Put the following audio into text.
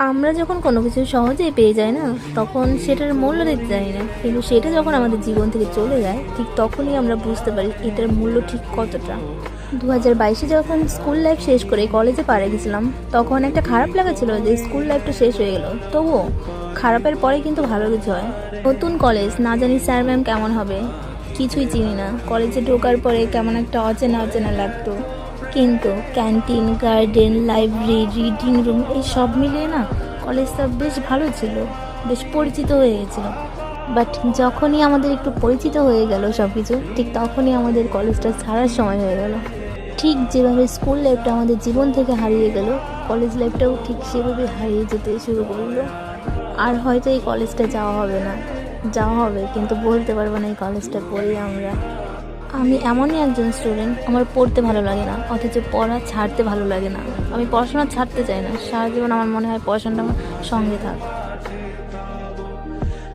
আমরা যখন কোনো কিছু সহজেই পেয়ে যাই না, তখন সেটার মূল্য দিতে জানি না, কিন্তু সেটা যখন আমাদের জীবন থেকে চলে যায় ঠিক তখনই আমরা বুঝতে পারি এটার মূল্য ঠিক কতটা। 2022-এ যখন স্কুল লাইফ শেষ করে কলেজে পা গেছিলাম, তখন একটা খারাপ লাগা ছিল যে স্কুল লাইফটা শেষ হয়ে গেল। তবুও খারাপের পরে কিন্তু ভালো কিছু হয়। নতুন কলেজ, না জানি স্যার ম্যাম কেমন হবে, কিছুই চিনি না। কলেজে ঢোকার পরে কেমন একটা অচেনা অচেনা লাগতো, কিন্তু canteen, garden, library, reading room এই সব মিলিয়ে না কলেজটা বেশ ভালো ছিল, বেশ পরিচিত হয়ে গেছিল। বাট যখনই আমাদের একটু পরিচিত হয়ে গেল সব কিছু, ঠিক তখনই আমাদের কলেজটা ছাড়ার সময় হয়ে গেল। ঠিক যেভাবে স্কুল লাইফটা আমাদের জীবন থেকে হারিয়ে গেল, কলেজ লাইফটাও ঠিক সেভাবে হারিয়ে যেতে শুরু করলো। আর হয়তো এই কলেজটা যাওয়া হবে না, যাওয়া হবে কিন্তু বলতে পারবো না এই কলেজটা পড়ি আমরা। আমি এমনই একজন স্টুডেন্ট, আমার পড়তে ভালো লাগে না, অথচ পড়া ছাড়তে ভালো লাগে না। আমি পড়াশোনা ছাড়তে চাই না, সারা জীবন আমার মনে হয় পড়াশোনাটা আমার সঙ্গে থাক।